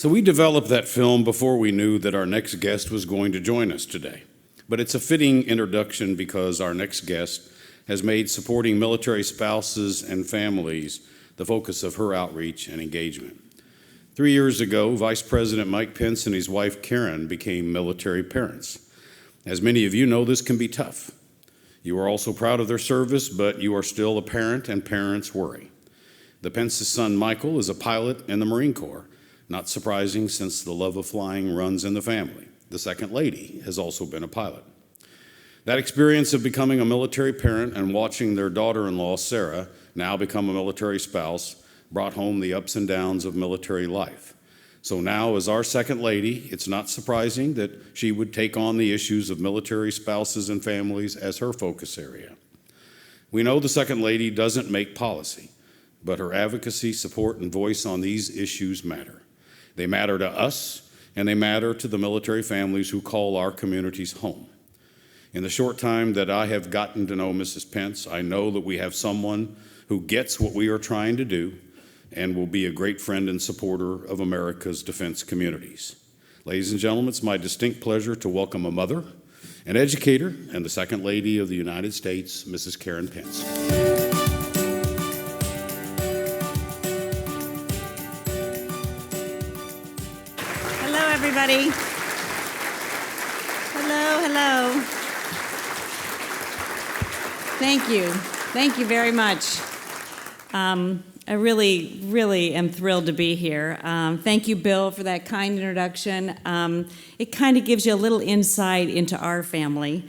So we developed that film before we knew that our next guest was going to join us today. But it's a fitting introduction because our next guest has made supporting military spouses and families the focus of her outreach and engagement. 3 years ago, Vice President Mike Pence and his wife Karen became military parents. As many of you know, this can be tough. You are also proud of their service, but you are still a parent, and parents worry. The Pence's son Michael is a pilot in the Marine Corps. Not surprising, since the love of flying runs in the family. The second lady has also been a pilot. That experience of becoming a military parent and watching their daughter-in-law, Sarah, now become a military spouse, brought home the ups and downs of military life. So now, as our second lady, it's not surprising that she would take on the issues of military spouses and families as her focus area. We know the second lady doesn't make policy, but her advocacy, support, and voice on these issues matter. They matter to us, and they matter to the military families who call our communities home. In the short time that I have gotten to know Mrs. Pence, I know that we have someone who gets what we are trying to do and will be a great friend and supporter of America's defense communities. Ladies and gentlemen, it's my distinct pleasure to welcome a mother, an educator, and the Second Lady of the United States, Mrs. Karen Pence. Everybody. Hello. Thank you very much. I really am thrilled to be here. Thank you, Bill, for that kind introduction. It kind of gives you a little insight into our family.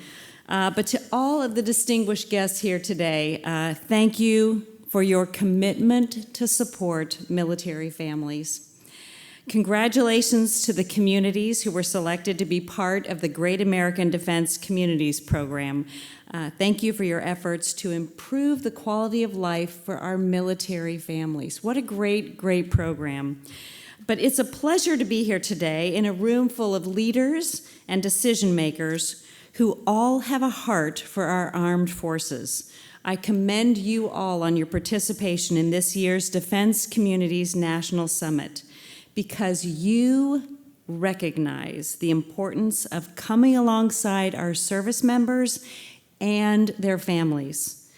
But to all of the distinguished guests here today, thank you for your commitment to support military families. Congratulations to the communities who were selected to be part of the Great American Defense Communities Program. Thank you for your efforts to improve the quality of life for our military families. What a great program. But it's a pleasure to be here today in a room full of leaders and decision makers who all have a heart for our armed forces. I commend you all on your participation in this year's Defense Communities National Summit, because you recognize the importance of coming alongside our service members and their families.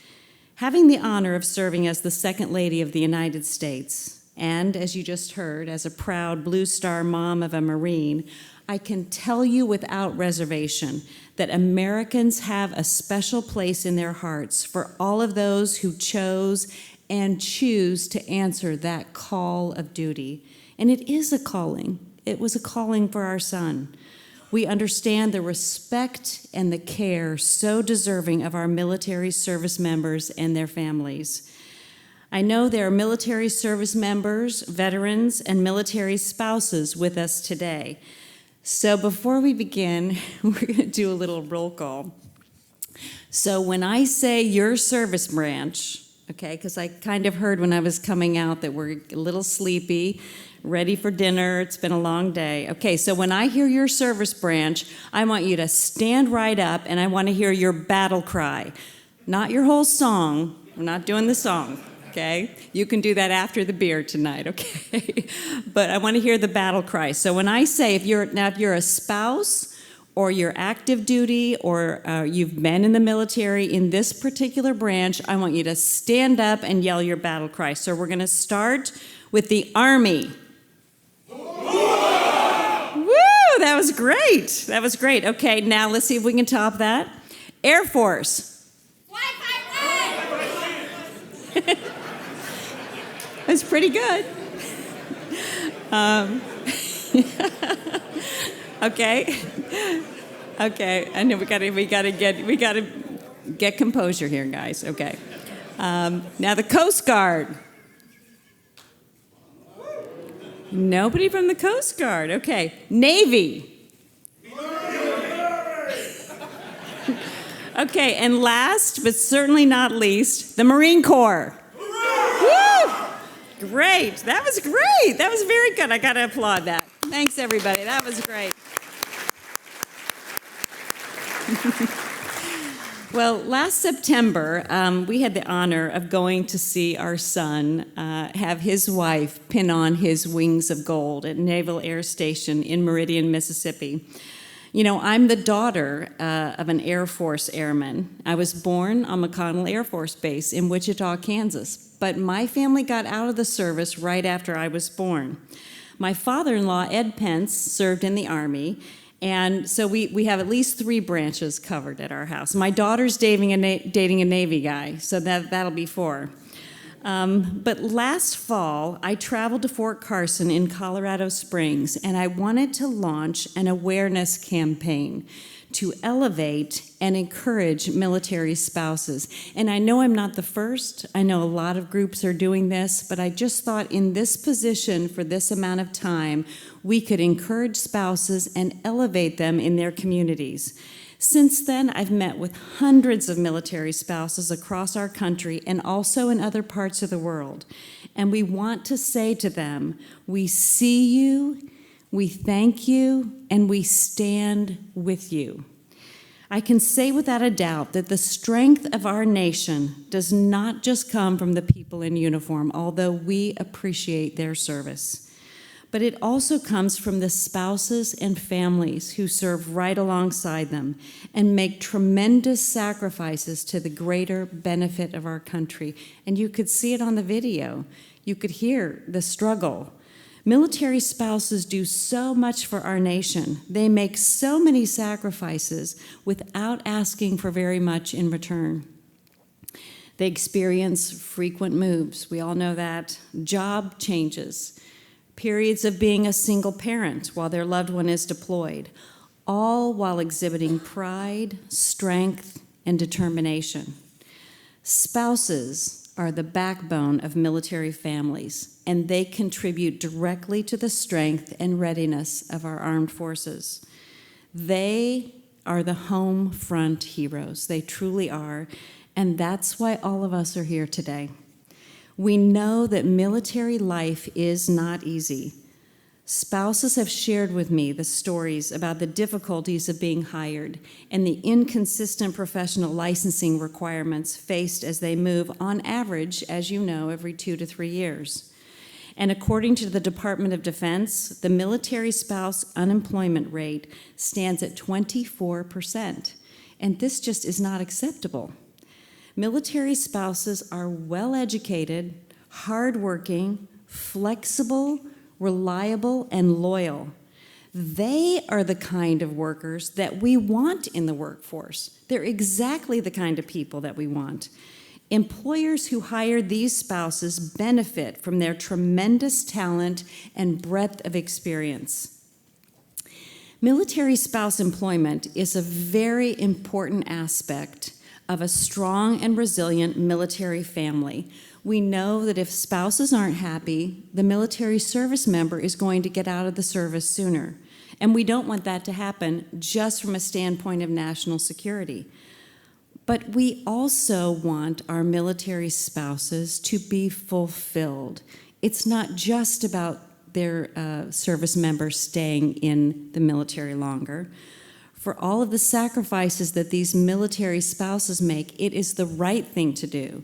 Having the honor of serving as the Second Lady of the United States, and as you just heard, as a proud Blue Star mom of a Marine, I can tell you without reservation that Americans have a special place in their hearts for all of those who chose and choose to answer that call of duty. And it is a calling. It was a calling for our son. We understand the respect and the care so deserving of our military service members and their families. I know there are military service members, veterans, and military spouses with us today. So before we begin, we're going to do a little roll call. So when I say your service branch, okay, because I kind of heard when I was coming out that we're a little sleepy, ready for dinner, it's been a long day. Okay, so when I hear your service branch, I want you to stand right up and I want to hear your battle cry. Not your whole song, we're not doing the song, okay? You can do that after the beer tonight, okay? But I want to hear the battle cry. So when I say, if you're a spouse or you're active duty or you've been in the military in this particular branch, I want you to stand up and yell your battle cry. So we're going to start with the Army. Woo, that was great. Okay, now let's see if we can top that. Air Force. That's pretty good. Okay, I know we gotta get composure here, guys. Okay, now the Coast Guard. Nobody from the Coast Guard. Okay, Navy. Okay, and last but certainly not least, the Marine Corps. Woo! Great. That was great. That was very good. I got to applaud that. Thanks, everybody. That was great. Well, last September, we had the honor of going to see our son have his wife pin on his wings of gold at Naval Air Station in Meridian, Mississippi. You know, I'm the daughter of an Air Force airman. I was born on McConnell Air Force Base in Wichita, Kansas, but my family got out of the service right after I was born. My father-in-law, Ed Pence, served in the Army, and so we have at least 3 branches covered at our house. My daughter's dating a Navy guy, so that'll be 4. But last fall, I traveled to Fort Carson in Colorado Springs, and I wanted to launch an awareness campaign to elevate and encourage military spouses. And I know I'm not the first. I know a lot of groups are doing this, but I just thought in this position for this amount of time, we could encourage spouses and elevate them in their communities. Since then, I've met with hundreds of military spouses across our country and also in other parts of the world. And we want to say to them, we see you, we thank you, and we stand with you. I can say without a doubt that the strength of our nation does not just come from the people in uniform, although we appreciate their service. But it also comes from the spouses and families who serve right alongside them and make tremendous sacrifices to the greater benefit of our country. And you could see it on the video. You could hear the struggle. Military spouses do so much for our nation. They make so many sacrifices without asking for very much in return. They experience frequent moves. We all know that. Job changes. Periods of being a single parent while their loved one is deployed, all while exhibiting pride, strength, and determination. Spouses are the backbone of military families, and they contribute directly to the strength and readiness of our armed forces. They are the home front heroes. They truly are, and that's why all of us are here today. We know that military life is not easy. Spouses have shared with me the stories about the difficulties of being hired and the inconsistent professional licensing requirements faced as they move, on average, as you know, every 2 to 3 years. And according to the Department of Defense, the military spouse unemployment rate stands at 24%, and this just is not acceptable. Military spouses are well-educated, hardworking, flexible, reliable, and loyal. They are the kind of workers that we want in the workforce. They're exactly the kind of people that we want. Employers who hire these spouses benefit from their tremendous talent and breadth of experience. Military spouse employment is a very important aspect of a strong and resilient military family. We know that if spouses aren't happy, the military service member is going to get out of the service sooner. And we don't want that to happen just from a standpoint of national security. But we also want our military spouses to be fulfilled. It's not just about their service members staying in the military longer. For all of the sacrifices that these military spouses make, it is the right thing to do,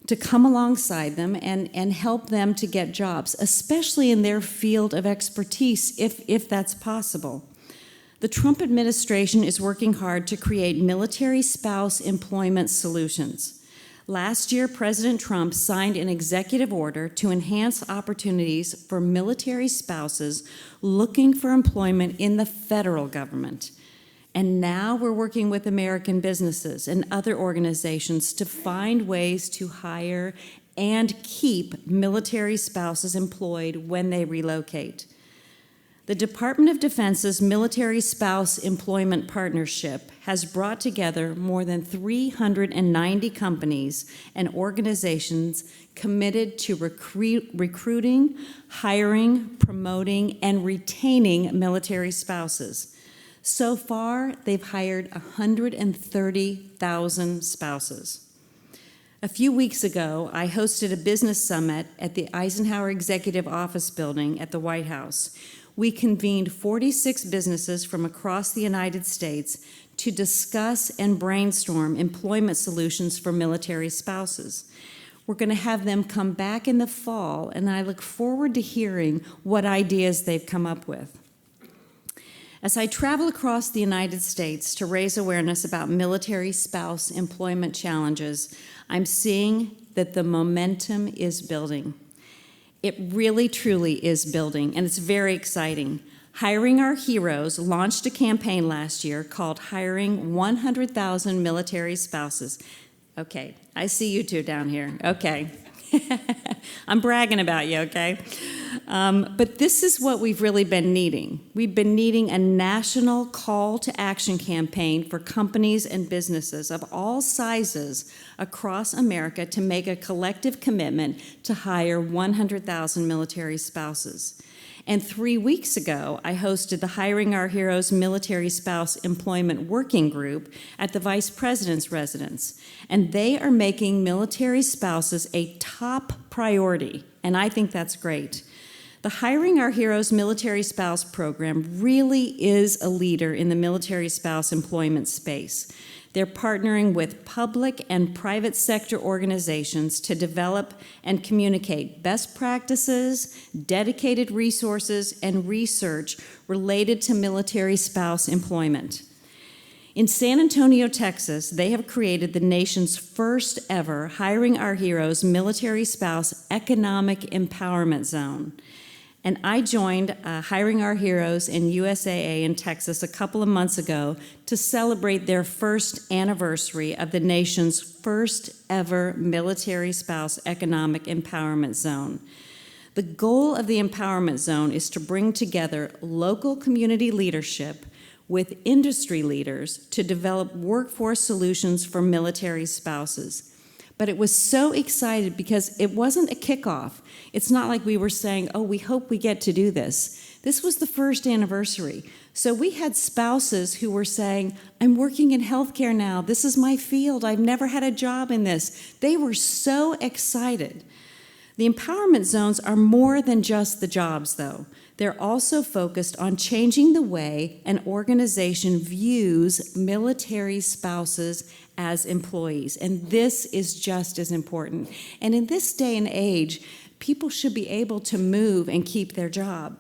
to come alongside them and help them to get jobs, especially in their field of expertise, if that's possible. The Trump administration is working hard to create military spouse employment solutions. Last year, President Trump signed an executive order to enhance opportunities for military spouses looking for employment in the federal government. And now we're working with American businesses and other organizations to find ways to hire and keep military spouses employed when they relocate. The Department of Defense's Military Spouse Employment Partnership has brought together more than 390 companies and organizations committed to recruiting, hiring, promoting, and retaining military spouses. So far, they've hired 130,000 spouses. A few weeks ago, I hosted a business summit at the Eisenhower Executive Office Building at the White House. We convened 46 businesses from across the United States to discuss and brainstorm employment solutions for military spouses. We're going to have them come back in the fall, and I look forward to hearing what ideas they've come up with. As I travel across the United States to raise awareness about military spouse employment challenges, I'm seeing that the momentum is building. It really, truly is building, and it's very exciting. Hiring Our Heroes launched a campaign last year called Hiring 100,000 Military Spouses. Okay, I see you two down here. Okay. I'm bragging about you, okay? But this is what we've really been needing. We've been needing a national call to action campaign for companies and businesses of all sizes across America to make a collective commitment to hire 100,000 military spouses. And 3 weeks ago, I hosted the Hiring Our Heroes Military Spouse Employment Working Group at the Vice President's residence. And they are making military spouses a top priority, and I think that's great. The Hiring Our Heroes Military Spouse Program really is a leader in the military spouse employment space. They're partnering with public and private sector organizations to develop and communicate best practices, dedicated resources, and research related to military spouse employment. In San Antonio, Texas, they have created the nation's first ever Hiring Our Heroes Military Spouse Economic Empowerment Zone. And I joined Hiring Our Heroes in USAA in Texas a couple of months ago to celebrate their first anniversary of the nation's first ever military spouse economic empowerment zone. The goal of the empowerment zone is to bring together local community leadership with industry leaders to develop workforce solutions for military spouses. But it was so excited because it wasn't a kickoff. It's not like we were saying, oh, we hope we get to do this. This was the first anniversary. So we had spouses who were saying, I'm working in healthcare now. This is my field. I've never had a job in this. They were so excited. The empowerment zones are more than just the jobs, though. They're also focused on changing the way an organization views military spouses as employees, and this is just as important. And in this day and age, people should be able to move and keep their job.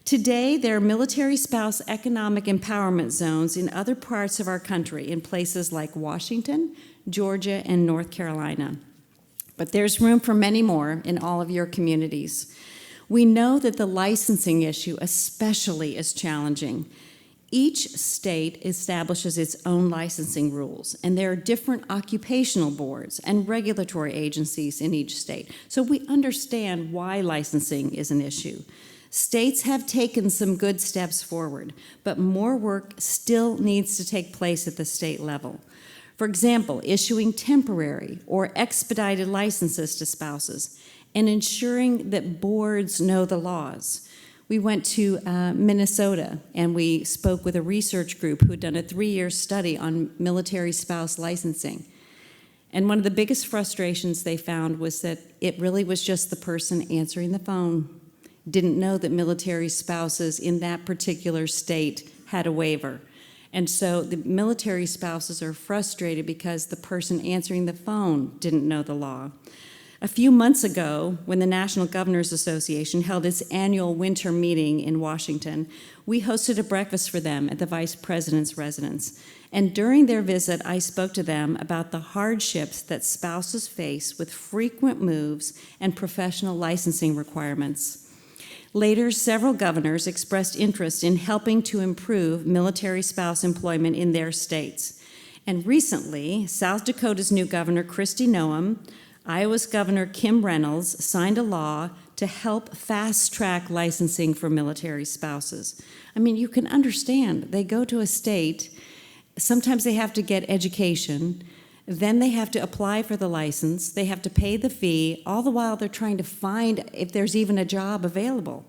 Today, there are military spouse economic empowerment zones in other parts of our country, in places like Washington, Georgia, and North Carolina. But there's room for many more in all of your communities. We know that the licensing issue especially is challenging. Each state establishes its own licensing rules, and there are different occupational boards and regulatory agencies in each state. So we understand why licensing is an issue. States have taken some good steps forward, but more work still needs to take place at the state level. For example, issuing temporary or expedited licenses to spouses and ensuring that boards know the laws. We went to Minnesota and we spoke with a research group who had done a 3-year study on military spouse licensing. And one of the biggest frustrations they found was that it really was just the person answering the phone. Didn't know that military spouses in that particular state had a waiver. And so the military spouses are frustrated because the person answering the phone didn't know the law. A few months ago, when the National Governors Association held its annual winter meeting in Washington, we hosted a breakfast for them at the Vice President's residence. And during their visit, I spoke to them about the hardships that spouses face with frequent moves and professional licensing requirements. Later, several governors expressed interest in helping to improve military spouse employment in their states. And recently, South Dakota's new governor, Kristi Noem, Iowa's Governor Kim Reynolds signed a law to help fast-track licensing for military spouses. I mean, you can understand. They go to a state, sometimes they have to get education, then they have to apply for the license, they have to pay the fee, all the while they're trying to find if there's even a job available.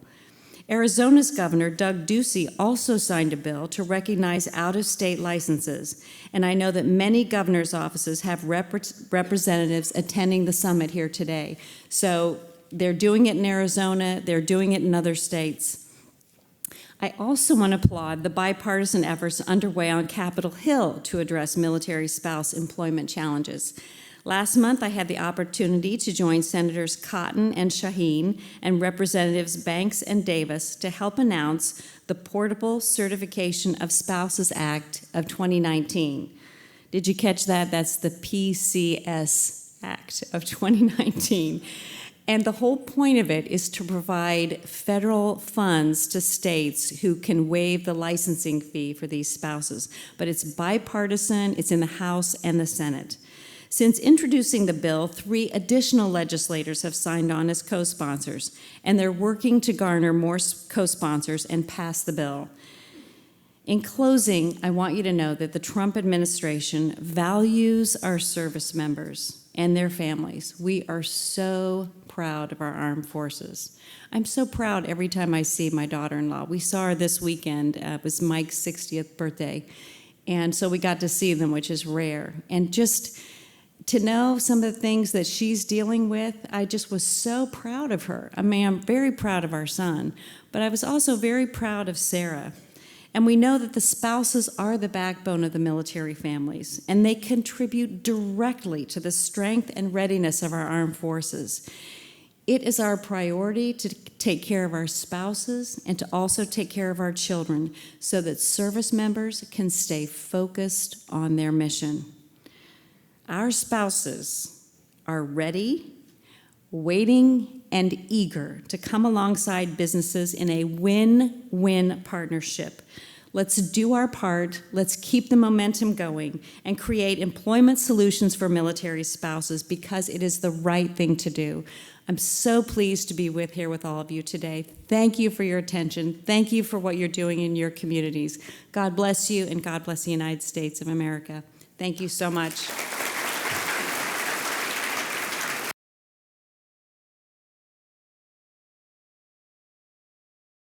Arizona's Governor, Doug Ducey, also signed a bill to recognize out-of-state licenses, and I know that many governors' offices have representatives attending the summit here today. So they're doing it in Arizona, they're doing it in other states. I also want to applaud the bipartisan efforts underway on Capitol Hill to address military spouse employment challenges. Last month, I had the opportunity to join Senators Cotton and Shaheen and Representatives Banks and Davis to help announce the Portable Certification of Spouses Act of 2019. Did you catch that? That's the PCS Act of 2019. And the whole point of it is to provide federal funds to states who can waive the licensing fee for these spouses. But it's bipartisan, it's in the House and the Senate. Since introducing the bill, 3 additional legislators have signed on as co-sponsors, and they're working to garner more co-sponsors and pass the bill. In closing, I want you to know that the Trump administration values our service members and their families. We are so proud of our armed forces. I'm so proud every time I see my daughter-in-law. We saw her this weekend. It was Mike's 60th birthday. And so we got to see them, which is rare. And just to know some of the things that she's dealing with, I just was so proud of her. I mean, I'm very proud of our son, but I was also very proud of Sarah. And we know that the spouses are the backbone of the military families, and they contribute directly to the strength and readiness of our armed forces. It is our priority to take care of our spouses and to also take care of our children so that service members can stay focused on their mission. Our spouses are ready, waiting, and eager to come alongside businesses in a win-win partnership. Let's do our part, let's keep the momentum going, and create employment solutions for military spouses because it is the right thing to do. I'm so pleased to be here with all of you today. Thank you for your attention. Thank you for what you're doing in your communities. God bless you, and God bless the United States of America. Thank you so much.